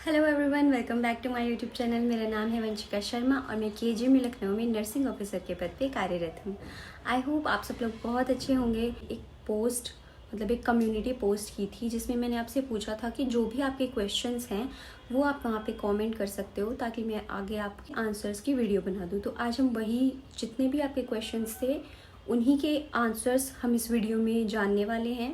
Hello everyone, welcome back to my YouTube channel. मेरा नाम है वंशिका शर्मा और मैं केजीएम लखनऊ में नर्सिंग ऑफिसर के पद पे कार्यरत हूँ। आई होप आप सब लोग बहुत अच्छे होंगे। एक कम्युनिटी पोस्ट की थी जिसमें मैंने आपसे पूछा था कि जो भी आपके क्वेश्चंस हैं वो आप वहाँ पे कमेंट कर सकते हो ताकि मैं आगे आपके आंसर्स की वीडियो बना दूँ। तो आज हम वही जितने भी आपके क्वेश्चंस थे उन्हीं के आंसर्स हम इस वीडियो में जानने वाले हैं।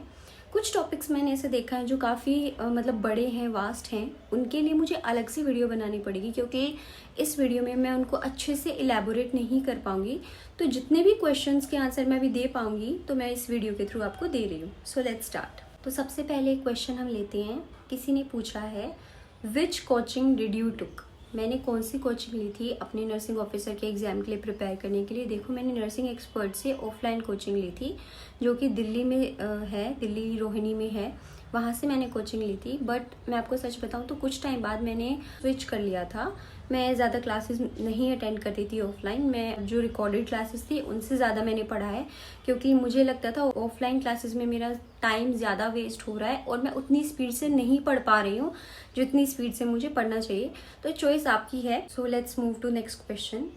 कुछ टॉपिक्स मैंने ऐसे देखा है जो काफ़ी बड़े हैं, वास्ट हैं, उनके लिए मुझे अलग से वीडियो बनानी पड़ेगी क्योंकि इस वीडियो में मैं उनको अच्छे से इलेबोरेट नहीं कर पाऊंगी। तो जितने भी क्वेश्चंस के आंसर मैं अभी दे पाऊंगी तो मैं इस वीडियो के थ्रू आपको दे रही हूँ। So let's start. तो सबसे पहले एक क्वेश्चन हम लेते हैं। किसी ने पूछा है, विच कोचिंग डिड यू टुक? मैंने कौन सी कोचिंग ली थी अपने नर्सिंग ऑफिसर के एग्ज़ाम के लिए प्रिपेयर करने के लिए? देखो, मैंने नर्सिंग एक्सपर्ट से ऑफलाइन कोचिंग ली थी जो कि दिल्ली में है, दिल्ली रोहिणी में है। वहाँ से मैंने कोचिंग ली थी। बट मैं आपको सच बताऊँ तो कुछ टाइम बाद मैंने स्विच कर लिया था। मैं ज़्यादा क्लासेस नहीं अटेंड करती थी ऑफलाइन। मैं जो रिकॉर्डेड क्लासेस थी उनसे ज़्यादा मैंने पढ़ा है क्योंकि मुझे लगता था ऑफलाइन क्लासेस में मेरा टाइम ज़्यादा वेस्ट हो रहा है और मैं उतनी स्पीड से नहीं पढ़ पा रही हूँ जितनी स्पीड से मुझे पढ़ना चाहिए। तो चॉइस आपकी है। So let's move to next question.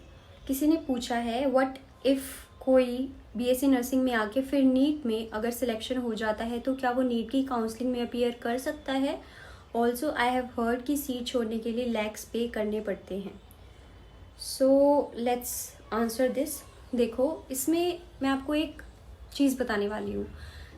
किसी ने पूछा है, व्हाट इफ़ कोई बीएससी नर्सिंग में आके फिर नीट में अगर सिलेक्शन हो जाता है तो क्या वो नीट की काउंसलिंग में अपीयर कर सकता है? ऑल्सो आई हैव हर्ड कि सीट छोड़ने के लिए लैक्स पे करने पड़ते हैं। So let's answer this. देखो, इसमें मैं आपको एक चीज़ बताने वाली हूँ।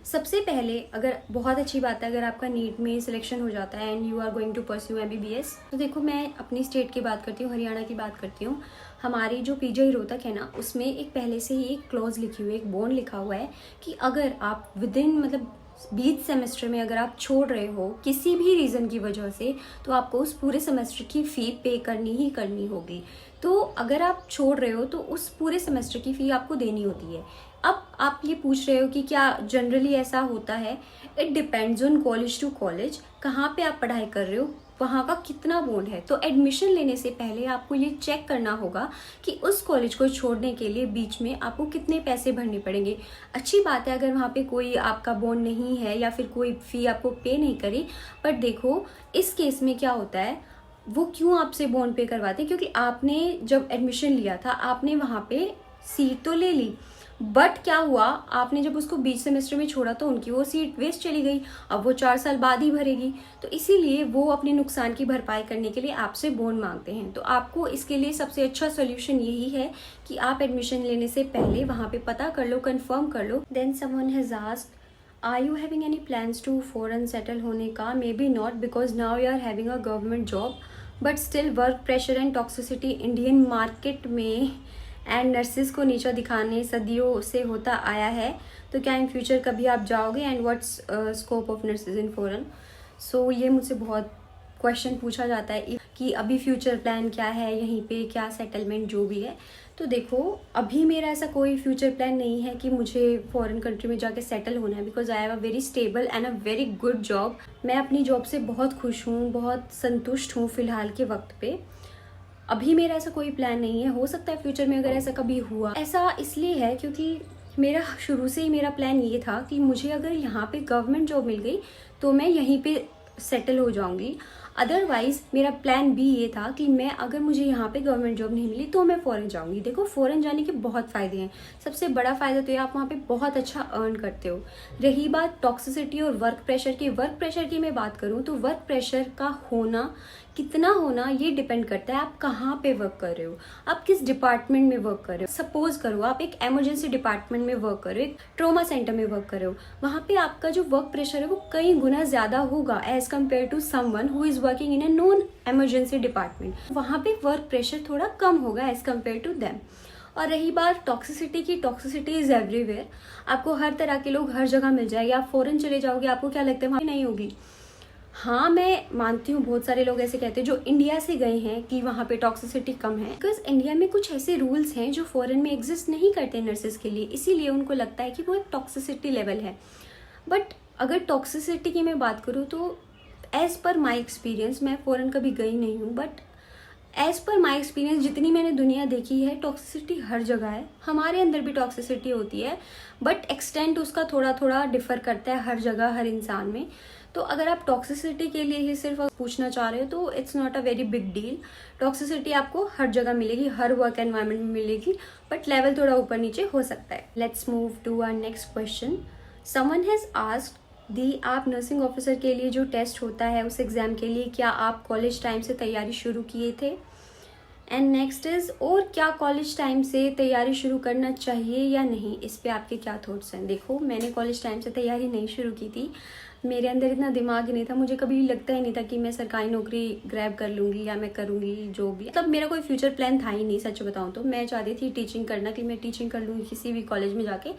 सबसे पहले, अगर बहुत अच्छी बात है अगर आपका नीट में सिलेक्शन हो जाता है and you are going to pursue MBBS. तो देखो, मैं अपनी स्टेट की बात करती हूँ, हरियाणा की बात करती हूँ। हमारी जो पीजीआई रोहतक है ना, उसमें एक पहले से ही एक क्लॉज लिखी हुई है, एक बॉन्ड लिखा हुआ है कि अगर आप विद इन 20 सेमेस्टर में अगर आप छोड़ रहे हो किसी भी रीज़न की वजह से तो आपको उस पूरे सेमेस्टर की फ़ी पे करनी ही करनी होगी। तो अगर आप छोड़ रहे हो तो उस पूरे सेमेस्टर की फ़ी आपको देनी होती है। अब आप ये पूछ रहे हो कि क्या जनरली ऐसा होता है? It depends on college to college, कहाँ पे आप पढ़ाई कर रहे हो, वहाँ का कितना बॉन्ड है। तो एडमिशन लेने से पहले आपको ये चेक करना होगा कि उस कॉलेज को छोड़ने के लिए बीच में आपको कितने पैसे भरने पड़ेंगे। अच्छी बात है अगर वहाँ पे कोई आपका बॉन्ड नहीं है या फिर कोई फ़ी आपको पे नहीं करी। बट देखो, इस केस में क्या होता है, वो क्यों आपसे बॉन्ड पे करवाते हैं? क्योंकि आपने जब एडमिशन लिया था आपने वहाँ पे सीट तो ले ली, बट क्या हुआ, आपने जब उसको बीच सेमेस्टर में छोड़ा तो उनकी वो सीट वेस्ट चली गई। अब वो 4 साल बाद ही भरेगी। तो इसीलिए वो अपने नुकसान की भरपाई करने के लिए आपसे बॉन्ड मांगते हैं। तो आपको इसके लिए सबसे अच्छा सोल्यूशन यही है कि आप एडमिशन लेने से पहले वहाँ पे पता कर लो, कंफर्म कर लो। Then someone has asked, are you having any plans to foreign settle होने का? Maybe not, because now you are having a government job, but still work pressure and toxicity Indian market में and nurses को नीचा दिखाने सदियों से होता आया है। तो क्या इन फ्यूचर कभी आप जाओगे? And what's scope of nurses in foreign? So ये मुझसे बहुत क्वेश्चन पूछा जाता है कि अभी फ्यूचर प्लान क्या है, यहीं पे क्या सेटलमेंट जो भी है। तो देखो, अभी मेरा ऐसा कोई फ्यूचर प्लान नहीं है कि मुझे फॉरेन कंट्री में जाके सेटल होना है, because I have a very stable and a very good job. मैं अपनी जॉब से बहुत खुश हूँ, बहुत संतुष्ट हूँ फिलहाल के वक्त पे। अभी मेरा ऐसा कोई प्लान नहीं है। हो सकता है फ्यूचर में अगर ऐसा कभी हुआ। ऐसा इसलिए है क्योंकि मेरा शुरू से ही मेरा प्लान ये था कि मुझे अगर यहाँ पे गवर्नमेंट जॉब मिल गई तो मैं यहीं पे सेटल हो जाऊंगी। अदरवाइज मेरा प्लान बी ये था कि मैं अगर मुझे यहाँ पे गवर्नमेंट जॉब नहीं मिली तो मैं फ़ॉरेन जाऊँगी। देखो, फ़ॉरेन जाने के बहुत फ़ायदे हैं। सबसे बड़ा फ़ायदा तो ये, आप वहाँ पे बहुत अच्छा अर्न करते हो। रही बात टॉक्सिसिटी और वर्क प्रेशर की मैं बात करूँ तो वर्क प्रेशर का होना, कितना होना, ये डिपेंड करता है आप कहाँ पे वर्क कर रहे हो, आप किस डिपार्टमेंट में वर्क कर रहे हो। सपोज करो आप एक इमरजेंसी डिपार्टमेंट में वर्क कर रहे हो, एक ट्रॉमा सेंटर में वर्क कर रहे हो, वहाँ पे आपका जो वर्क प्रेशर है वो कई गुना ज़्यादा होगा as compare to someone who is working in a non emergency department. वहाँ पे वर्क प्रेशर थोड़ा कम होगा एज कम्पेयर टू देम। और रही बात टॉक्सिसिटी की, टॉक्सिसिटी इज़ एवरीवेयर। आपको हर तरह के लोग हर जगह मिल जाएंगे। आप फॉरेन चले जाओगे, आपको क्या लगता है वहाँ नहीं होगी? हाँ, मैं मानती हूँ बहुत सारे लोग ऐसे कहते हैं जो इंडिया से गए हैं कि वहाँ पे टॉक्सिसिटी कम है, बिकॉज इंडिया में कुछ ऐसे रूल्स हैं जो फॉरेन में एग्जिस्ट नहीं करते नर्सेज के लिए, इसीलिए उनको लगता है कि वो एक टॉक्सिसिटी लेवल है। बट अगर टॉक्सिसिटी की मैं बात करूँ तो एज पर माई एक्सपीरियंस, मैं फॉरेन कभी गई नहीं हूँ, but as per my experience जितनी मैंने दुनिया देखी है, टॉक्सिसिटी हर जगह है। हमारे अंदर भी टॉक्सिसिटी होती है, बट एक्सटेंट उसका थोड़ा थोड़ा डिफर करता है हर जगह, हर इंसान में। तो अगर आप टॉक्सिसिटी के लिए ही सिर्फ पूछना चाह रहे हो तो it's not a very big deal. Toxicity आपको हर जगह मिलेगी, हर वर्क एनवायरनमेंट में मिलेगी, बट लेवल थोड़ा ऊपर नीचे हो सकता है। Let's move to our next question. Someone has asked the आप नर्सिंग ऑफिसर के लिए जो टेस्ट होता है उस एग्जाम के लिए क्या आप कॉलेज टाइम से तैयारी शुरू किए थे? एंड नेक्स्ट इज, और क्या कॉलेज टाइम से तैयारी शुरू करना चाहिए या नहीं, इस पे आपके क्या थॉट्स हैं? देखो, मैंने कॉलेज टाइम से तैयारी नहीं शुरू की थी, मेरे अंदर इतना दिमाग ही नहीं था, मुझे कभी लगता ही नहीं था कि मैं सरकारी नौकरी ग्रैब कर लूँगी या मैं करूँगी जो भी। मतलब मेरा कोई फ्यूचर प्लान था ही नहीं, सच बताऊँ तो। मैं चाहती थी टीचिंग करना, कि मैं टीचिंग कर लूँगी किसी भी कॉलेज में जाके,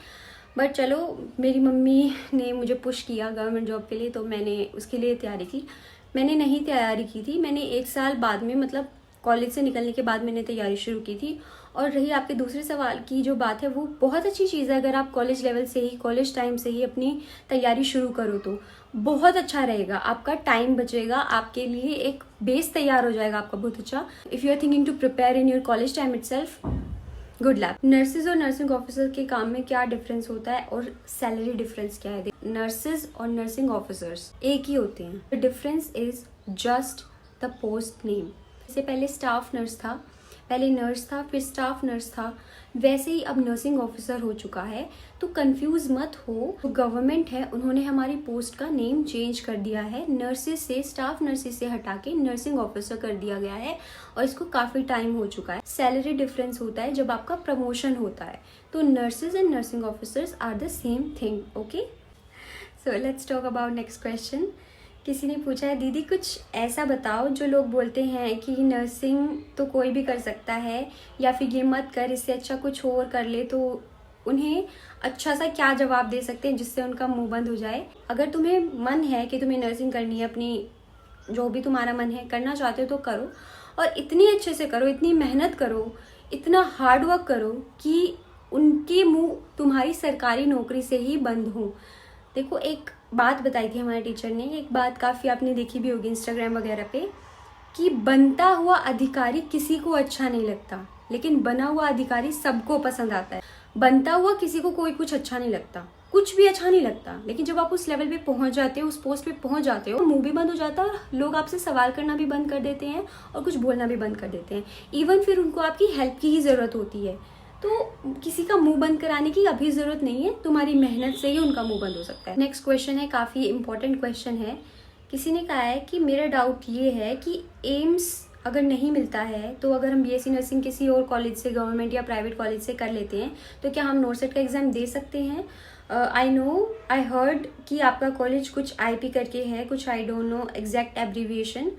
बट चलो मेरी मम्मी ने मुझे पुश किया गवर्नमेंट जॉब के लिए, तो मैंने उसके लिए तैयारी की। मैंने नहीं तैयारी की थी, मैंने 1 साल बाद में, मतलब कॉलेज से निकलने के बाद मैंने तैयारी शुरू की थी। और रही आपके दूसरे सवाल की जो बात है, वो बहुत अच्छी चीज़ है। अगर आप कॉलेज लेवल से ही, कॉलेज टाइम से ही अपनी तैयारी शुरू करो तो बहुत अच्छा रहेगा, आपका टाइम बचेगा, आपके लिए एक बेस तैयार हो जाएगा आपका बहुत अच्छा। If you are thinking to prepare in your college time itself, good luck. Nurses और नर्सिंग ऑफिसर के काम में क्या डिफरेंस होता है और सैलरी डिफरेंस क्या है? नर्सेज और नर्सिंग ऑफिसर्स एक ही होते हैं, the difference is just the post name. इससे पहले स्टाफ नर्स था, पहले नर्स था, फिर स्टाफ नर्स था, वैसे ही अब नर्सिंग ऑफिसर हो चुका है। तो कंफ्यूज मत हो, तो गवर्नमेंट है उन्होंने हमारी पोस्ट का नेम चेंज कर दिया है, नर्सेज से, स्टाफ नर्सेज से हटा के नर्सिंग ऑफिसर कर दिया गया है, और इसको काफ़ी टाइम हो चुका है। सैलरी डिफरेंस होता है जब आपका प्रमोशन होता है। तो nurses and nursing officers are the same thing, okay. So let's talk about next question. किसी ने पूछा है, दीदी कुछ ऐसा बताओ जो लोग बोलते हैं कि नर्सिंग तो कोई भी कर सकता है, या फिर ये मत कर, इससे अच्छा कुछ और कर ले, तो उन्हें अच्छा सा क्या जवाब दे सकते हैं जिससे उनका मुंह बंद हो जाए? अगर तुम्हें मन है कि तुम्हें नर्सिंग करनी है, अपनी जो भी तुम्हारा मन है करना चाहते हो तो करो, और इतनी अच्छे से करो, इतनी मेहनत करो, इतना हार्ड वर्क करो कि उनके मुंह तुम्हारी सरकारी नौकरी से ही बंद हो। देखो, एक बात बताई थी हमारे टीचर ने, एक बात काफ़ी आपने देखी भी होगी इंस्टाग्राम वगैरह पे, कि बनता हुआ अधिकारी किसी को अच्छा नहीं लगता, लेकिन बना हुआ अधिकारी सबको पसंद आता है। बनता हुआ किसी को कोई कुछ अच्छा नहीं लगता, कुछ भी अच्छा नहीं लगता, लेकिन जब आप उस लेवल पे पहुंच जाते हो, उस पोस्ट पे पहुंच जाते हो, मुंह भी बंद हो जाता है और लोग आपसे सवाल करना भी बंद कर देते हैं और कुछ बोलना भी बंद कर देते हैं। इवन फिर उनको आपकी हेल्प की ही ज़रूरत होती है। तो किसी का मुंह बंद कराने की अभी ज़रूरत नहीं है, तुम्हारी मेहनत से ही उनका मुंह बंद हो सकता है। नेक्स्ट क्वेश्चन है, काफ़ी इंपॉर्टेंट क्वेश्चन है। किसी ने कहा है कि मेरा डाउट ये है कि एम्स अगर नहीं मिलता है तो अगर हम बीएससी नर्सिंग किसी और कॉलेज से, गवर्नमेंट या प्राइवेट कॉलेज से कर लेते हैं, तो क्या हम नॉर्सेट का एग्ज़ाम दे सकते हैं? आई हर्ड कि आपका कॉलेज कुछ आईपी करके है, कुछ I don't know exact abbreviation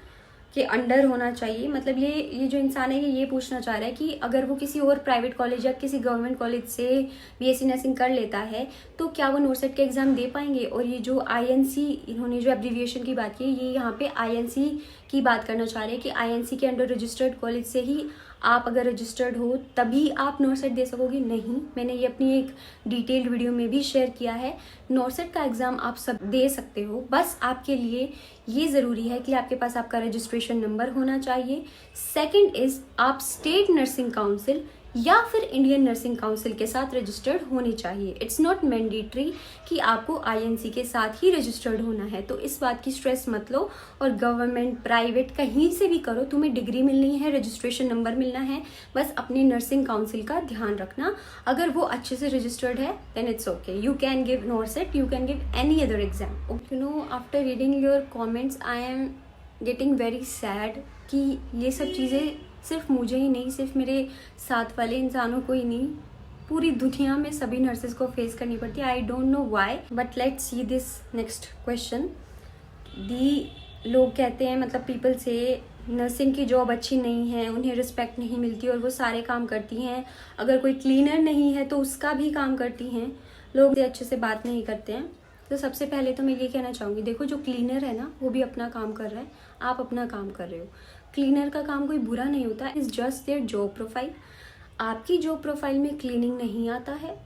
के अंडर होना चाहिए। मतलब ये जो इंसान है ये पूछना चाह रहा है कि अगर वो किसी और प्राइवेट कॉलेज या किसी गवर्नमेंट कॉलेज से बीएससी नर्सिंग कर लेता है तो क्या वो नॉर्सेट के एग्ज़ाम दे पाएंगे? और ये जो आईएनसी, इन्होंने जो एब्रीविएशन की बात की, ये यहाँ पे आईएनसी की बात करना चाह रहे हैं कि आईएनसी के अंडर रजिस्टर्ड कॉलेज से ही आप अगर रजिस्टर्ड हो तभी आप नॉर्सेट दे सकोगे। नहीं, मैंने ये अपनी एक डिटेल्ड वीडियो में भी शेयर किया है। नॉर्सेट का एग्ज़ाम आप सब दे सकते हो, बस आपके लिए ये ज़रूरी है कि आपके पास आपका रजिस्ट्रेशन नंबर होना चाहिए। सेकंड इज़, आप स्टेट नर्सिंग काउंसिल या फिर इंडियन नर्सिंग काउंसिल के साथ रजिस्टर्ड होनी चाहिए। इट्स नॉट मैंडेटरी कि आपको आईएनसी के साथ ही रजिस्टर्ड होना है, तो इस बात की स्ट्रेस मत लो। और गवर्नमेंट, प्राइवेट, कहीं से भी करो, तुम्हें डिग्री मिलनी है, रजिस्ट्रेशन नंबर मिलना है, बस अपनी नर्सिंग काउंसिल का ध्यान रखना। अगर वो अच्छे से रजिस्टर्ड है then it's okay, you can give NORCET, you can give any other exam. You know, after reading your comments I am getting very sad कि ये सब चीज़ें सिर्फ मुझे ही नहीं, सिर्फ मेरे साथ वाले इंसानों को ही नहीं, पूरी दुनिया में सभी नर्सेज को फेस करनी पड़ती है। I don't know why, but let's see this next question. लोग कहते हैं, मतलब पीपल से, नर्सिंग की जॉब अच्छी नहीं है, उन्हें रिस्पेक्ट नहीं मिलती और वो सारे काम करती हैं, अगर कोई क्लीनर नहीं है तो उसका भी काम करती हैं, लोग अच्छे से बात नहीं करते हैं। तो सबसे पहले तो मैं ये कहना चाहूँगी, देखो जो क्लीनर है ना वो भी अपना काम कर रहा है, आप अपना काम कर रहे हो। क्लीनर का काम कोई बुरा नहीं होता, it's just their job profile. आपकी जॉब प्रोफाइल में क्लीनिंग नहीं आता है,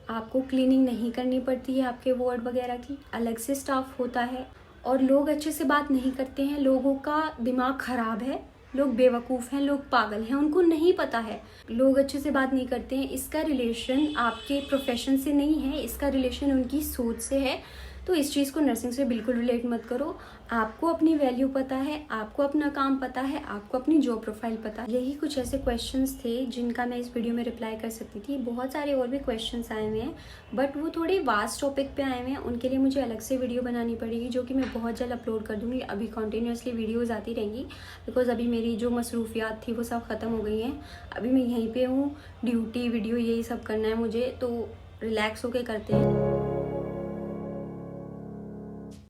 आपको क्लीनिंग नहीं करनी पड़ती है, आपके वार्ड वगैरह की अलग से स्टाफ होता है। और लोग अच्छे से बात नहीं करते हैं, लोगों का दिमाग ख़राब है, लोग बेवकूफ़ हैं, लोग पागल हैं, उनको नहीं पता है, लोग अच्छे से बात नहीं करते हैं। इसका रिलेशन आपके प्रोफेशन से नहीं है, इसका रिलेशन उनकी सोच से है। तो इस चीज़ को नर्सिंग से बिल्कुल रिलेट मत करो। आपको अपनी वैल्यू पता है, आपको अपना काम पता है, आपको अपनी जॉब प्रोफाइल पता है। यही कुछ ऐसे क्वेश्चंस थे जिनका मैं इस वीडियो में रिप्लाई कर सकती थी। बहुत सारे और भी क्वेश्चंस आए हुए हैं, बट वो थोड़े वास्ट टॉपिक पे आए हुए हैं, उनके लिए मुझे अलग से वीडियो बनानी पड़ेगी, जो कि मैं बहुत जल्द अपलोड कर दूँगी। अभी कंटिन्यूसली वीडियोज़ आती रहेंगी, बिकॉज अभी मेरी जो मसरूफियात थी वो सब ख़त्म हो गई हैं। अभी मैं यहीं पर हूँ, ड्यूटी, वीडियो, यही सब करना है मुझे, तो रिलैक्स होके करते हैं।